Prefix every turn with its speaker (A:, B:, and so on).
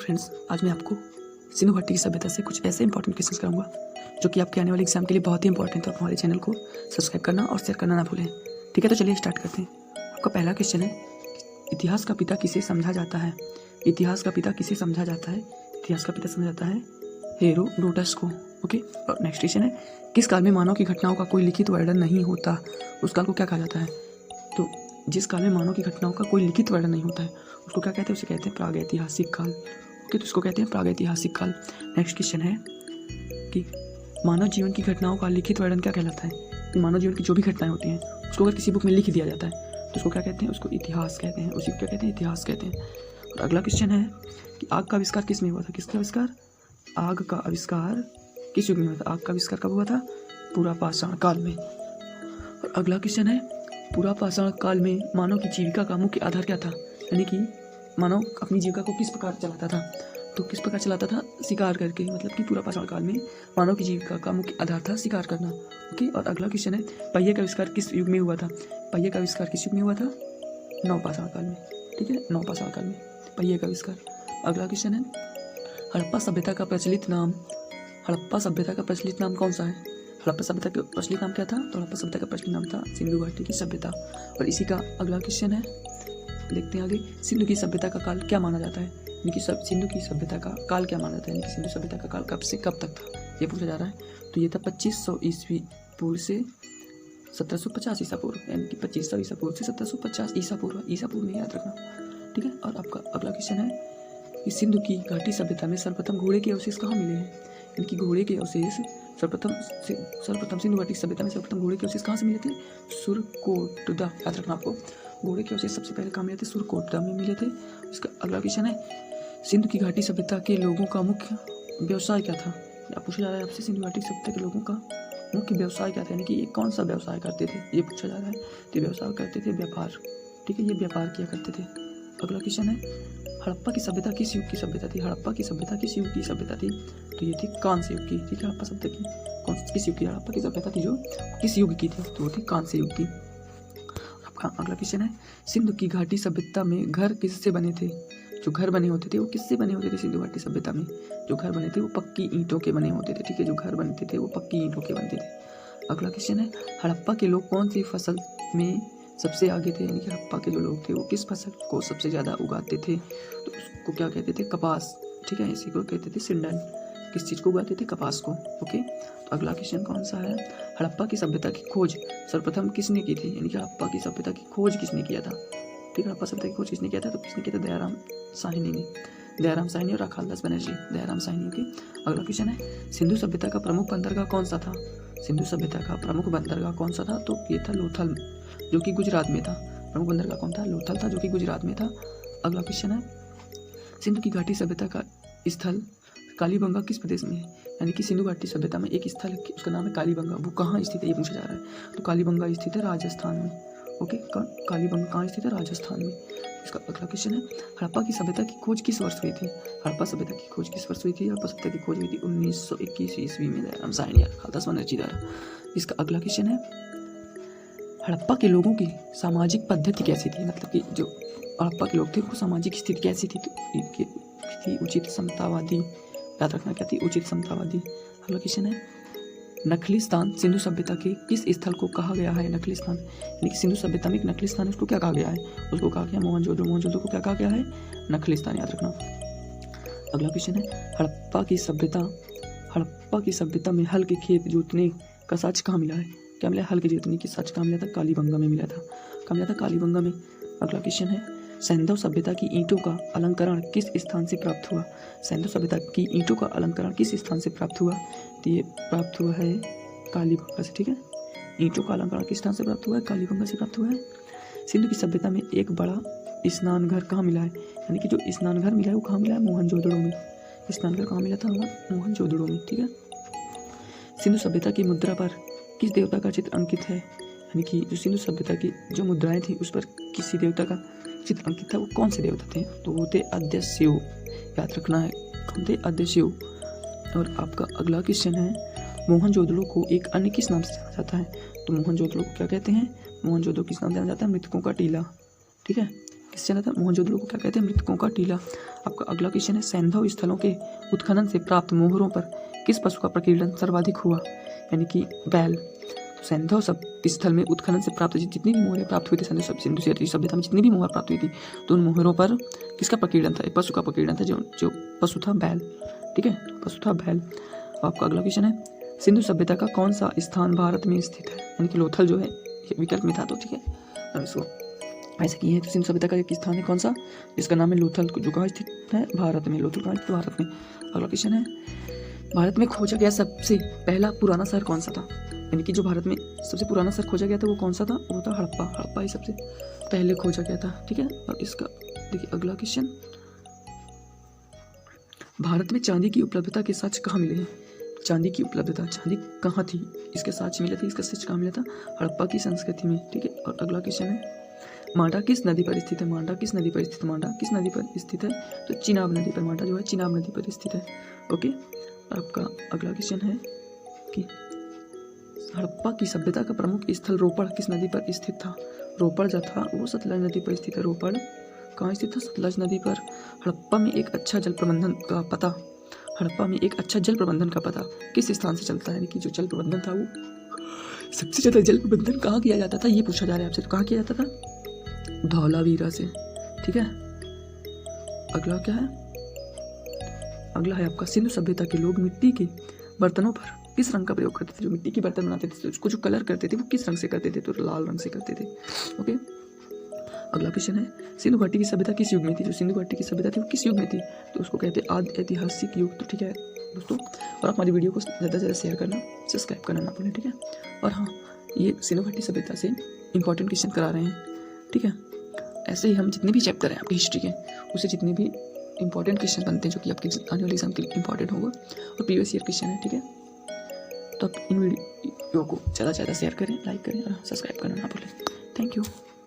A: Friends, आज मैं आपको सिंधु घाटी की सभ्यता से कुछ ऐसे इंपॉर्टेंट क्वेश्चंस कराऊंगा जो कि आपके आने वाले एग्जाम के लिए बहुत ही इंपॉर्टेंट है। तो हमारे चैनल को सब्सक्राइब करना और शेयर करना ना भूलें। ठीक है, तो चलिए स्टार्ट करते हैं। आपका पहला क्वेश्चन है, इतिहास का पिता किसे समझा जाता है? इतिहास का पिता किसे समझा जाता है? इतिहास का पिता समझा जाता है हेरोडोटस को। ओके, और नेक्स्ट क्वेश्चन है, किस काल में मानव की घटनाओं का कोई लिखित वर्णन नहीं होता, उस काल को क्या कहा जाता है? तो जिस काल में मानव की घटनाओं का कोई लिखित वर्णन नहीं होता है उसको क्या कहते हैं? उसे कहते हैं प्रागैतिहासिक काल। ओके, तो इसको कहते हैं प्रागैतिहासिक काल। नेक्स्ट क्वेश्चन है कि मानव जीवन की घटनाओं का लिखित वर्णन क्या कहलाता है? कि मानव जीवन की जो भी घटनाएं होती हैं उसको अगर किसी बुक में लिख दिया जाता है तो उसको क्या कहते हैं? उसको इतिहास कहते हैं। उसी को क्या कहते हैं? इतिहास कहते हैं। और अगला क्वेश्चन है कि आग का आविष्कार किस में हुआ था? किसका आविष्कार? आग का आविष्कार किस युग में हुआ था? आग का आविष्कार कब हुआ था? पुरापाषाण काल में। और अगला क्वेश्चन है, पुरापाषाण काल में मानव की जीविका का मुख्य आधार क्या था? यानी कि मानव अपनी जीविका को किस प्रकार चलाता था? तो किस प्रकार चलाता था? शिकार करके। मतलब कि पुरापाषाण काल में मानव की जीविका का मुख्य आधार था शिकार करना। ओके, और अगला क्वेश्चन है, पहिए का आविष्कार किस युग में हुआ था? पहिए का आविष्कार किस युग में हुआ था? नवपाषाण काल में। ठीक है, नवपाषाण काल में पहिए का आविष्कार। अगला क्वेश्चन है, हड़प्पा सभ्यता का प्रचलित नाम, हड़प्पा सभ्यता का प्रचलित नाम कौन सा है? हड़प्पा सभ्यता का प्रचलित नाम क्या था? तो हड़प्पा सभ्यता का प्रचलित नाम था सिंधु घाटी की सभ्यता। और इसी का अगला क्वेश्चन है, देखते हैं आगे, सिंधु की सभ्यता का काल क्या माना जाता है? यानी कि सिंधु की सभ्यता का काल क्या माना जाता है? यानी कि सिंधु सभ्यता का काल कब से कब तक था, ये पूछा जा रहा है। तो ये था 2500 ईस्वी पूर्व से 1750 ईसा पूर्व, यानी कि 2500 ईसा पूर्व से 1750 ईसा पूर्व। ईसा पूर्व में याद रखना। ठीक है, और आपका अगला क्वेश्चन है कि सिंधु की घाटी सभ्यता में सर्वप्रथम घोड़े के अवशेष कहाँ मिले हैं? यानी कि घोड़े के अवशेष सर्वप्रथम सिंधु घाटी सभ्यता में सर्वप्रथम घोड़े के अवशेष कहाँ से मिले थे? सुरकोटदा। याद रखना आपको, घोड़े के अवशेष सबसे पहले कहाँ मिले थे? सुरकोटदा में मिले थे। इसका अगला क्वेश्चन है, सिंधु की घाटी सभ्यता के लोगों का मुख्य व्यवसाय क्या था? पूछा जा रहा है आपसे, सिंधु घाटी सभ्यता के लोगों का मुख्य व्यवसाय क्या था? यानी कि ये कौन सा व्यवसाय करते थे, ये पूछा जा रहा है। तो व्यवसाय करते थे व्यापार। ठीक है, ये व्यापार किया करते थे। अगला क्वेश्चन है, हड़प्पा की सभ्यता किस युग की सभ्यता थी? हड़प्पा की सभ्यता किस युग की सभ्यता थी? तो ये थी कांस्य युग की। ठीक है, हड़प्पा सभ्यता की किस युग की? हड़प्पा की सभ्यता थी जो किस युग की थी? तो वो थी कांस्य युग की। आपका अगला क्वेश्चन है, सिंधु की घाटी सभ्यता में घर किससे बने थे? जो घर बने होते थे वो किससे बने होते थे? सिंधु घाटी सभ्यता में जो घर बने थे वो पक्की ईंटों के बने होते थे। ठीक है, जो घर बनते थे वो पक्की ईंटों के बनते थे। अगला क्वेश्चन है, हड़प्पा के लोग कौन सी फसल में सबसे आगे थे? यानी कि हड़प्पा के जो लोग थे वो किस फसल को सबसे ज़्यादा उगाते थे? तो उसको क्या कहते थे? कपास। ठीक है, इसी को कहते थे सिंडन। किस चीज़ को उगाते थे? कपास को। ओके, तो अगला क्वेश्चन कौन सा है, हड़प्पा की सभ्यता की खोज सर्वप्रथम किसने की थी? यानी कि हड़प्पा की सभ्यता की खोज किसने किया था? ठीक है, हड़प्पा सभ्यता की खोज किसने किया था? तो किसने किया था? दयाराम साहनी ने। दयाराम साहनी और अखालदास बनर्जी। दयाराम साहनी। ओके, अगला क्वेश्चन है, सिंधु सभ्यता का प्रमुख बंदरगाह कौन सा था? सिंधु सभ्यता का प्रमुख बंदरगाह कौन सा था? तो ये था लोथल, जो कि गुजरात में था। प्रमुख बंदरगाह कौन था? लोथल था, जो कि गुजरात में था। अगला क्वेश्चन है, सिंधु की घाटी सभ्यता का स्थल कालीबंगा किस प्रदेश में है? यानी कि सिंधु घाटी सभ्यता में एक स्थल है, उसका नाम है कालीबंगा। वो कहाँ स्थित है ये पूछा जा रहा है। तो कालीबंगा स्थित है राजस्थान में। ओके, कालीबंगा कहाँ स्थित है? राजस्थान में। इसका अगला क्वेश्चन है, हड़प्पा की सभ्यता की खोज किस वर्ष हुई थी? हड़प्पा सभ्यता की खोज किस वर्ष हुई थी? हड़प्पा सभ्यता की खोज हुई थी 1921 ईस्वी में दयाराम साहनी और अखालदास बनर्जी द्वारा। इसका अगला क्वेश्चन है, हड़प्पा के लोगों की सामाजिक पद्धति कैसी थी? मतलब कि जो हड़प्पा के लोग थे वो सामाजिक स्थिति कैसी थी? तो थी उचित समतावादी। याद रखना क्या थी? उचित समतावादी। अगला क्वेश्चन है, नखलिस्तान सिंधु सभ्यता के किस स्थल को कहा गया है? नखलिस्तान, यानी कि सिंधु सभ्यता में एक नखलिस्तान, उसको क्या कहा गया है? उसको कहा गया मोहनजोदड़ो। मोहनजोदड़ो को क्या कहा गया है? नखलिस्तान। याद रखना। अगला क्वेश्चन है, हड़प्पा की सभ्यता में हल के खेत जोतने का साक्ष्य कहाँ मिला है? क्या मिला? हल के जोतने की साक्ष्य कहाँ मिला था? कालीबंगा में मिला था। कहाँ मिला था? कालीबंगा में। अगला क्वेश्चन है, सैंधव सभ्यता की ईंटों का अलंकरण किस स्थान से प्राप्त हुआ? सैंधव सभ्यता की ईंटों का अलंकरण किस स्थान से प्राप्त हुआ? तो ये प्राप्त हुआ है कालीबंगा से। ठीक है, ईंटों का अलंकरण किस स्थान से प्राप्त हुआ है? कालीबंगा से प्राप्त हुआ है। सिंधु की सभ्यता में एक बड़ा स्नान घर कहाँ मिला है? यानी कि जो स्नान घर मिला है वो कहाँ मिला है? मोहनजोदड़ो में। स्नान घर कहाँ मिला था? मोहनजोदड़ो में। ठीक है, सिंधु सभ्यता की मुद्रा पर किस देवता का चित्र अंकित है? यानी कि जो सिंधु सभ्यता की जो मुद्राएं थी उस पर किसी देवता का चित्र अंकित था। वो कौन से देवता थे? तो वो थे आद्य शिव। याद रखना है, कौन थे? आद्य शिव। और आपका अगला क्वेश्चन है, मोहनजोदड़ो को एक अन्य किस नाम से जाना जाता है? तो मोहनजोदड़ो को क्या कहते हैं? मोहनजोदड़ो किस नाम से जाना जाता है? मृतकों का टीला। ठीक है, किससे चला था? मोहनजोदड़ो को क्या कहते हैं? मृतकों का टीला। आपका अगला क्वेश्चन है, सैंधव स्थलों के उत्खनन से प्राप्त मोहरों पर किस पशु का प्रकीर्णन सर्वाधिक हुआ? यानी कि बैल। तो सैंधव स्थल में उत्खनन से प्राप्त जितनी भी मोहरें प्राप्त हुई थी सिंधु सभ्यता में जितनी भी मोहर प्राप्त हुई थी, तो उन मोहरों पर किसका प्रकीर्णन था? एक पशु का प्रकीर्णन था, जो पशु था बैल। ठीक है, पशु था बैल। आपका अगला क्वेश्चन है, सिंधु सभ्यता का कौन सा स्थान भारत में स्थित है? यानी कि लोथल जो है विकल्प में था, तो ठीक है, अब इसको ऐसे किए हैं। तो सिंधु सभ्यता का एक स्थान है कौन सा? जिसका नाम है लोथल, जो कहाँ स्थित है? भारत में। लोथल कहाँ स्थित? भारत में। अगला क्वेश्चन है, भारत में खोजा गया सबसे पहला पुराना शहर कौन सा था? यानी कि जो भारत में सबसे पुराना शहर खोजा गया था वो कौन सा था? वो था हड़प्पा। हड़प्पा ही सबसे पहले खोजा गया था। ठीक है, और इसका देखिए अगला क्वेश्चन, भारत में चांदी की उपलब्धता के साक्ष्य कहाँ मिले हैं? चांदी की उपलब्धता, चांदी कहाँ थी, इसके साक्ष्य मिले थे, इसका साक्ष्य कहाँ मिला था? हड़प्पा की संस्कृति में। ठीक है, और अगला क्वेश्चन है, मांडा किस नदी पर स्थित है? मांडा किस नदी पर स्थित? मांडा किस नदी पर स्थित है? तो चिनाब नदी पर। मांडा जो है चिनाब नदी पर स्थित है। ओके, आपका अगला क्वेश्चन है कि हड़प्पा की सभ्यता का प्रमुख स्थल रोपड़ किस नदी पर स्थित था? रोपड़ जो था वो सतलज नदी पर स्थित है। रोपड़ कहाँ स्थित था? सतलज नदी पर। हड़प्पा में एक अच्छा जल प्रबंधन का पता, हड़प्पा में एक अच्छा जल प्रबंधन का पता किस स्थान से चलता है? यानी कि जो जल प्रबंधन था वो सबसे ज़्यादा जल प्रबंधन कहाँ किया जाता था, ये पूछा जा रहा है आपसे। तो कहाँ किया जाता था? धौलावीरा से। ठीक है, अगला क्या है? अगला है आपका, सिंधु सभ्यता के लोग मिट्टी के बर्तनों पर किस रंग का प्रयोग करते थे? जो मिट्टी के बर्तन बनाते थे उसको जो कलर करते थे वो किस रंग से करते थे? तो लाल रंग से करते थे। ओके, अगला क्वेश्चन है, सिंधु घाटी की सभ्यता किस युग में थी? जो सिंधु घाटी की सभ्यता थी वो किस युग में थी? तो उसको कहते हैं आदि ऐतिहासिक युग। तो ठीक है दोस्तों, और आप हमारी वीडियो को ज़्यादा से ज़्यादा शेयर करना, सब्सक्राइब करना ना भूलें। ठीक है, और हाँ, ये सिंधु घाटी सभ्यता से इंपॉर्टेंट क्वेश्चन करा रहे हैं। ठीक है, ऐसे ही हम जितने भी चैप्टर हैं आपकी हिस्ट्री के, उससे जितने भी इंपॉर्टेंट क्वेश्चन बनते हैं जो कि आपके आने वाले एग्जाम के लिए इंपॉर्टेंट होगा, और प्रीवियस ईयर क्वेश्चन है। ठीक है, तो आप इन वीडियो को ज़्यादा से ज़्यादा शेयर करें, लाइक करें और सब्सक्राइब करना ना भूलें। Thank you.